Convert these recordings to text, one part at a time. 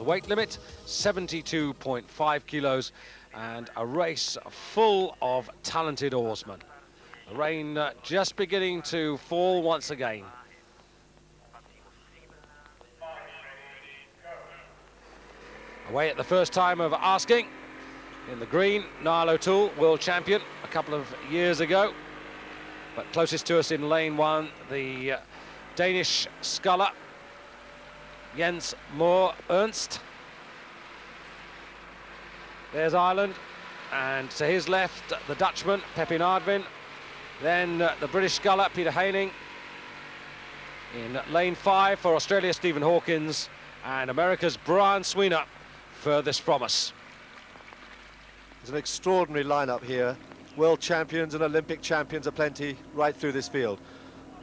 the weight limit, 72.5 kilos, and a race full of talented oarsmen. The rain just beginning to fall once again. Away at the first time of asking. In the green, Niall O'Toole, world champion a couple of years ago. But closest to us in lane one, the Danish sculler, Jens Moore Ernst. There's Ireland, and to his left, the Dutchman, Pepin Ardvin. Then the British sculler, Peter Haining. In lane 5 for Australia, Stephen Hawkins, and America's Brian Sweeney furthest from us. There's an extraordinary lineup here. World champions and Olympic champions aplenty right through this field.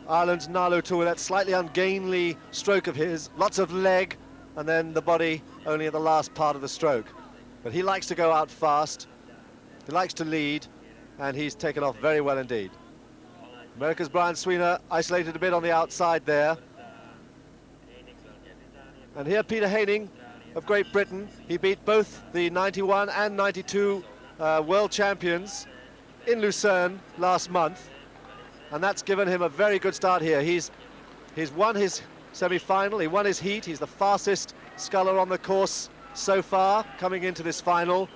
Ireland's Niall O'Toole, that slightly ungainly stroke of his, lots of leg, and then the body only at the last part of the stroke. But he likes to go out fast, he likes to lead, and he's taken off very well indeed. America's Brian Sweeney isolated a bit on the outside there. And here Peter Haining of Great Britain. He beat both the 91 and 92 world champions in Lucerne last month, and that's given him a very good start here. He's won his semi-final, he won his heat, he's the fastest sculler on the course so far coming into this final,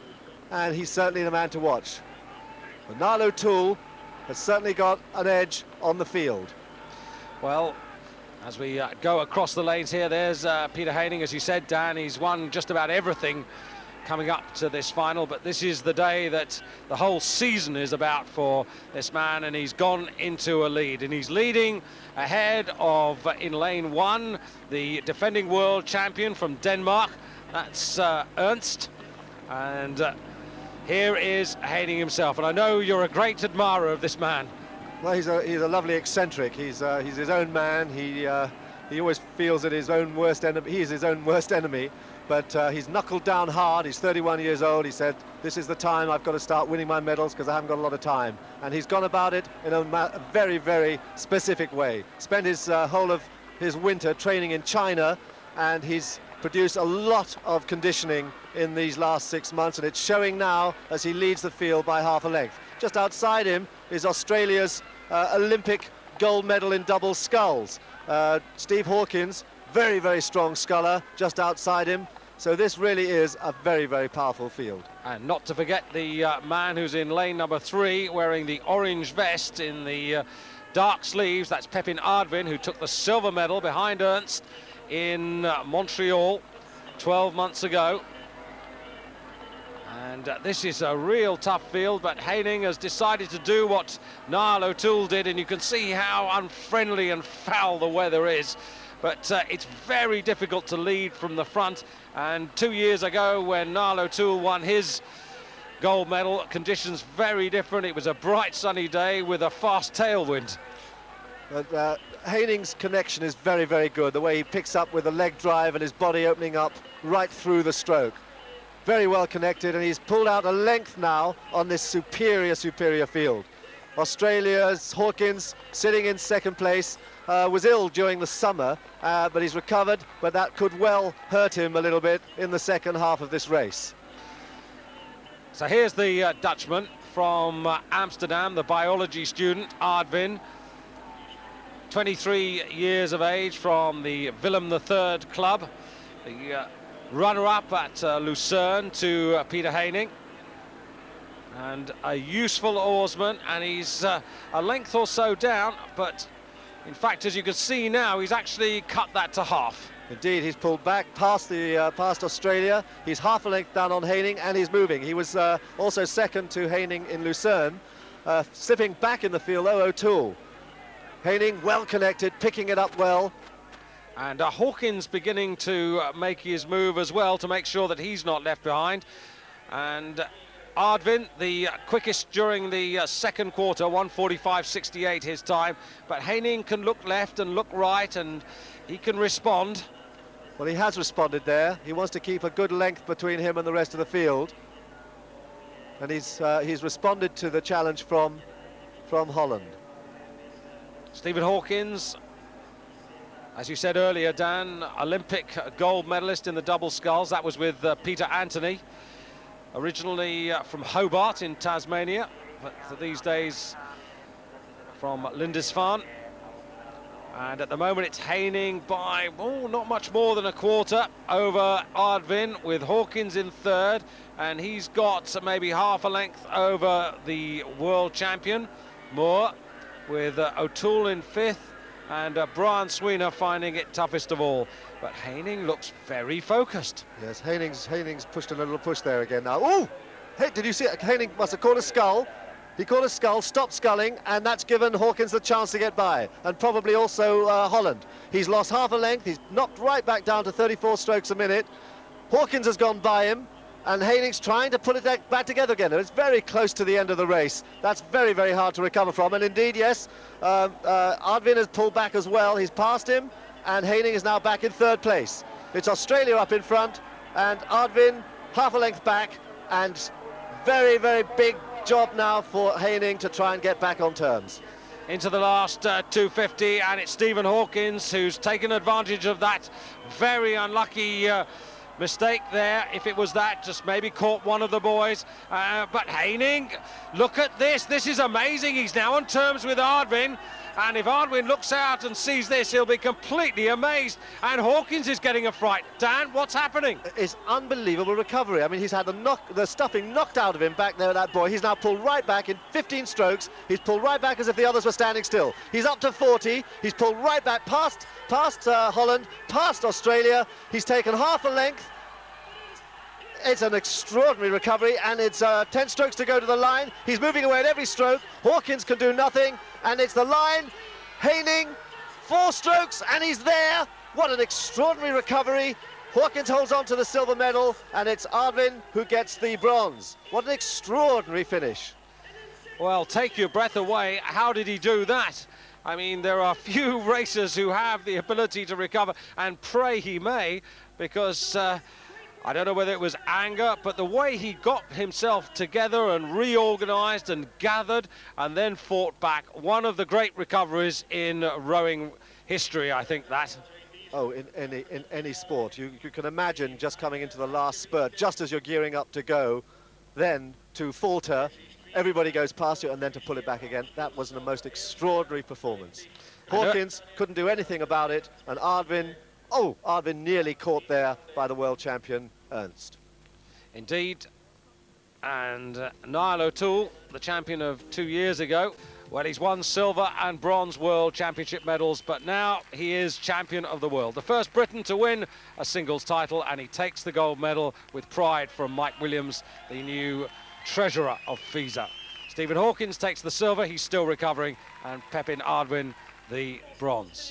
and he's certainly the man to watch. But Niall O'Toole has certainly got an edge on the field. Well, as we go across the lanes here, there's Peter Haining, as you said, Dan. He's won just about everything coming up to this final, but this is the day that the whole season is about for this man, and he's gone into a lead, and he's leading ahead of, in lane 1, the defending world champion from Denmark. That's Ernst, and here is Haining himself, and I know you're a great admirer of this man. Well, he's a lovely eccentric. He's his own man. He always feels that his own worst enemy. He is his own worst enemy. But he's knuckled down hard. He's 31 years old. He said, "This is the time I've got to start winning my medals because I haven't got a lot of time." And he's gone about it in a very, very specific way. Spent his whole of his winter training in China, and he's produced a lot of conditioning in these last 6 months, and it's showing now as he leads the field by half a length. Just outside him is Australia's Olympic gold medal in double sculls. Steve Hawkins, very, very strong sculler, just outside him. So this really is a very, very powerful field. And not to forget the man who's in lane number 3, wearing the orange vest in the dark sleeves. That's Pepin Ardvin, who took the silver medal behind Ernst in Montreal 12 months ago. And this is a real tough field, but Haining has decided to do what Niall O'Toole did, and you can see how unfriendly and foul the weather is. But it's very difficult to lead from the front, and 2 years ago when Niall O'Toole won his gold medal, conditions very different. It was a bright sunny day with a fast tailwind. But Haining's connection is very, very good, the way he picks up with the leg drive and his body opening up right through the stroke. Very well connected, and he's pulled out a length now on this superior field. Australia's Hawkins, sitting in second place, was ill during the summer, but he's recovered, but that could well hurt him a little bit in the second half of this race. So here's the Dutchman from Amsterdam, the biology student, Ardvin, 23 years of age, from the Willem III club, the runner-up at Lucerne to Peter Haining, and a useful oarsman, and he's a length or so down, but in fact, as you can see now, he's actually cut that to half. Indeed, he's pulled back past Australia. He's half a length down on Haining, and he's moving. He was also second to Haining in Lucerne, slipping back in the field. O'Toole. Haining well connected, picking it up well. And Hawkins beginning to make his move as well to make sure that he's not left behind. And Ardvin, the quickest during the second quarter, 1:45.68 his time. But Haining can look left and look right, and he can respond. Well, he has responded there. He wants to keep a good length between him and the rest of the field. And he's responded to the challenge from Holland. Stephen Hawkins As you said earlier, Dan, Olympic gold medalist in the double sculls. That was with Peter Anthony, originally from Hobart in Tasmania, but these days from Lindisfarne. And at the moment it's Heining by, not much more than a quarter over Ardvin, with Hawkins in third, and he's got maybe half a length over the world champion, Moore, with O'Toole in fifth, and Brian Sweener finding it toughest of all. But Heining looks very focused. Yes, Heining's pushed a little push there again now. Oh! Hey, did you see it? Heining must have caught a scull. He caught a scull, stopped sculling, and that's given Hawkins the chance to get by, and probably also Holland. He's lost half a length. He's knocked right back down to 34 strokes a minute. Hawkins has gone by him, and Heining's trying to put it back together again. It's very close to the end of the race. That's very, very hard to recover from. And indeed, yes, Ardvin has pulled back as well. He's passed him, and Heining is now back in third place. It's Australia up in front, and Ardvin half a length back, and very, very big job now for Heining to try and get back on terms. Into the last 250, and it's Stephen Hawkins who's taken advantage of that very unlucky mistake there. If it was that, just maybe caught one of the boys. But Heining, look at this. This is amazing. He's now on terms with Ardvin. And if Ardvin looks out and sees this, he'll be completely amazed. And Hawkins is getting a fright. Dan, what's happening? It's unbelievable recovery. I mean, he's had the stuffing knocked out of him back there, that boy. He's now pulled right back in 15 strokes. He's pulled right back as if the others were standing still. He's up to 40. He's pulled right back past Holland, past Australia. He's taken half a length. It's an extraordinary recovery, and it's 10 strokes to go to the line. He's moving away at every stroke. Hawkins can do nothing, and it's the line. Heining, 4 strokes, and he's there. What an extraordinary recovery. Hawkins holds on to the silver medal, and it's Ardvin who gets the bronze. What an extraordinary finish. Well, take your breath away. How did he do that? I mean, there are few racers who have the ability to recover, and pray he may, because I don't know whether it was anger, but the way he got himself together and reorganized and gathered and then fought back, one of the great recoveries in rowing history, I think that. Oh, in any sport. You can imagine just coming into the last spurt, just as you're gearing up to go, then to falter, everybody goes past you, and then to pull it back again. That was the most extraordinary performance. Hawkins couldn't do anything about it, and Ardvin nearly caught there by the world champion, Ernst. Indeed, and Niall O'Toole, the champion of 2 years ago, well, he's won silver and bronze world championship medals, but now he is champion of the world. The first Briton to win a singles title, and he takes the gold medal with pride from Mike Williams, the new treasurer of FISA. Stephen Hawkins takes the silver, he's still recovering, and Pepin Ardvin the bronze.